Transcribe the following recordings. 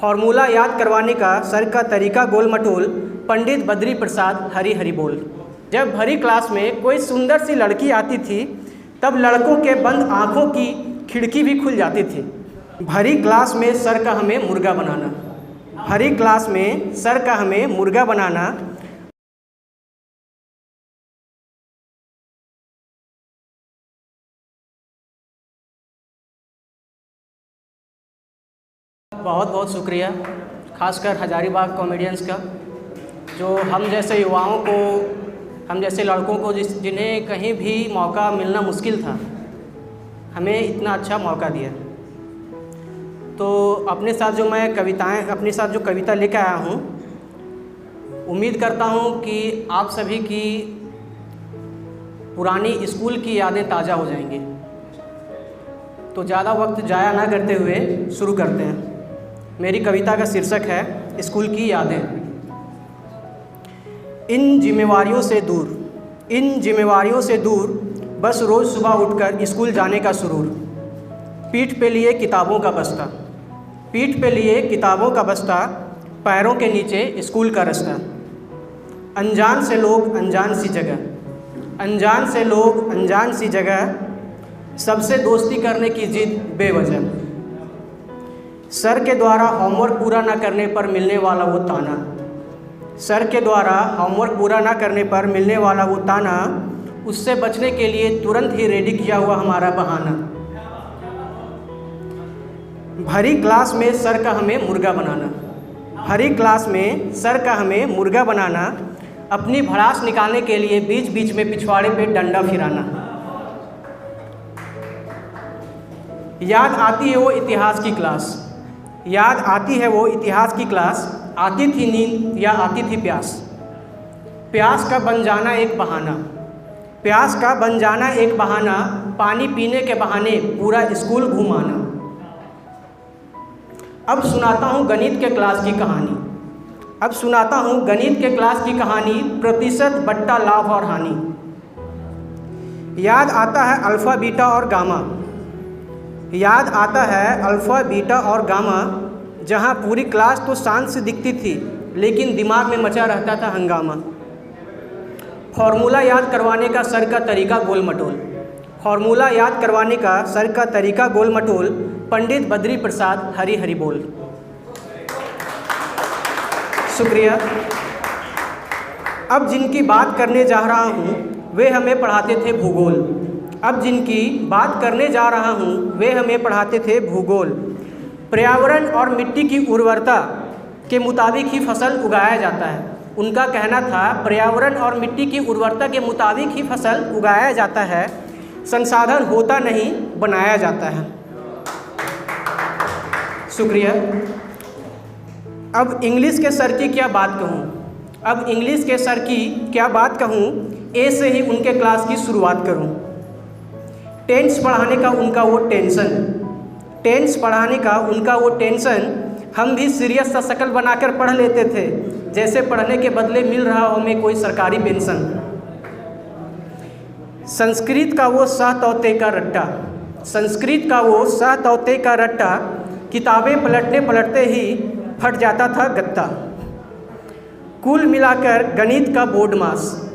Formula याद करवाने का सर का तरीका गोल मटोल, पंडित बद्री प्रसाद हरी हरी बोल। जब भरी क्लास में कोई सुंदर सी लड़की आती थी, तब लड़कों के बंद आँखों की खिड़की भी खुल जाती थी। भरी क्लास में सर का हमें मुर्गा बनाना, भरी क्लास में सर का हमें मुर्गा बनाना। बहुत बहुत शुक्रिया, खासकर हजारीबाग कॉमेडियंस का, जो हम जैसे युवाओं को, हम जैसे लड़कों को जिन्हें कहीं भी मौका मिलना मुश्किल था, हमें इतना अच्छा मौका दिया। तो अपने साथ जो कविता लेकर आया हूँ, उम्मीद करता हूँ कि आप सभी की पुरानी स्कूल की यादें ताज़ा हो जाएंगी। तो ज़्यादा वक्त ज़ाया ना करते हुए शुरू करते हैं। मेरी कविता का शीर्षक है स्कूल की यादें। इन जिम्मेवारियों से दूर बस रोज़ सुबह उठकर स्कूल जाने का सुरूर। पीठ पे लिए किताबों का बस्ता, पैरों के नीचे स्कूल का रास्ता। अनजान से लोग अनजान सी जगह, सबसे दोस्ती करने की जिद बेवजह। सर के द्वारा होमवर्क पूरा ना करने पर मिलने वाला वो ताना, उससे बचने के लिए तुरंत ही रेडी किया हुआ हमारा बहाना। भरी क्लास में सर का हमें मुर्गा बनाना, अपनी भड़ास निकालने के लिए बीच बीच में पिछवाड़े पे डंडा फिराना। याद आती है वो इतिहास की क्लास, आती थी नींद या आती थी प्यास का बन जाना एक बहाना, पानी पीने के बहाने पूरा स्कूल घुमाना। अब सुनाता हूँ गणित के कहानी, प्रतिशत बट्टा लाभ और हानि। याद आता है अल्फ़ा बीटा और गामा, जहाँ पूरी क्लास तो शांत से दिखती थी, लेकिन दिमाग में मचा रहता था हंगामा। फॉर्मूला याद करवाने का सर का तरीका गोल मटोल, पंडित बद्री प्रसाद हरी हरी बोल। शुक्रिया। अब जिनकी बात करने जा रहा हूँ, वे हमें पढ़ाते थे भूगोल। पर्यावरण और मिट्टी की उर्वरता के मुताबिक ही फसल उगाया जाता है। उनका कहना था पर्यावरण और मिट्टी की उर्वरता के मुताबिक ही फसल उगाया जाता है, संसाधन होता नहीं बनाया जाता है। शुक्रिया। अब इंग्लिश के सर की क्या बात कहूँ, ए से ही उनके क्लास की शुरुआत करूँ। टेंस पढ़ाने का उनका वो टेंशन, हम भी सीरियस सा शक्ल बनाकर पढ़ लेते थे, जैसे पढ़ने के बदले मिल रहा हो हमें कोई सरकारी पेंशन। संस्कृत का वो सह तौते का रट्टा, किताबें पलटते ही फट जाता था गत्ता। कुल मिलाकर गणित का बोर्ड मास,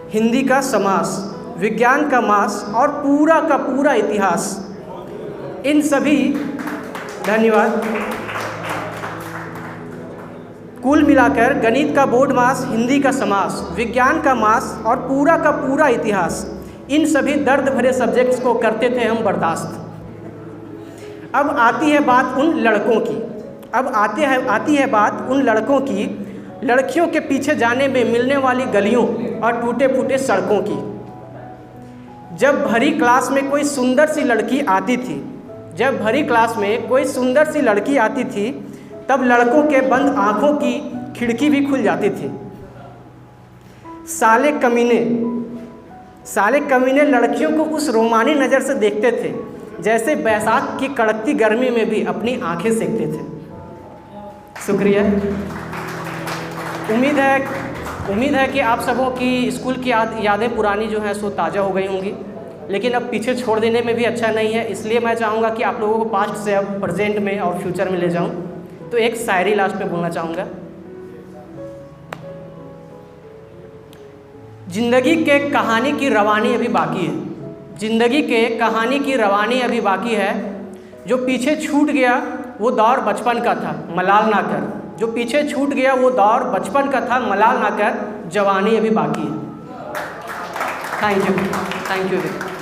हिंदी का समास, विज्ञान का मास और पूरा का पूरा इतिहास, इन सभी धन्यवाद। कुल मिलाकर गणित का बोर्ड मास, हिंदी का समास, विज्ञान का मास और पूरा का पूरा इतिहास, इन सभी दर्द भरे सब्जेक्ट्स को करते थे हम बर्दाश्त। अब आती है बात उन लड़कों की, लड़कियों के पीछे जाने में मिलने वाली गलियों और टूटे फूटे सड़कों की। जब भरी क्लास में कोई सुंदर सी लड़की आती थी, तब लड़कों के बंद आँखों की खिड़की भी खुल जाती थी। साले कमीने लड़कियों को उस रोमानी नज़र से देखते थे, जैसे बैसाख की कड़कती गर्मी में भी अपनी आंखें सेकते थे। शुक्रिया। उम्मीद है कि आप सबों की स्कूल की यादें पुरानी जो हैं सो ताज़ा हो गई होंगी, लेकिन अब पीछे छोड़ देने में भी अच्छा नहीं है, इसलिए मैं चाहूँगा कि आप लोगों को पास्ट से अब प्रेजेंट में और फ्यूचर में ले जाऊँ। तो तो एक शायरी लास्ट में बोलना चाहूँगा। जिंदगी के कहानी की रवानी अभी बाकी है, जिंदगी के कहानी की रवानी अभी बाकी है। जो पीछे छूट गया वो दौर बचपन का था, मलाल ना कर। जो पीछे छूट गया वो दौर बचपन का था, मलाल ना कर, जवानी अभी बाकी है। Thank you.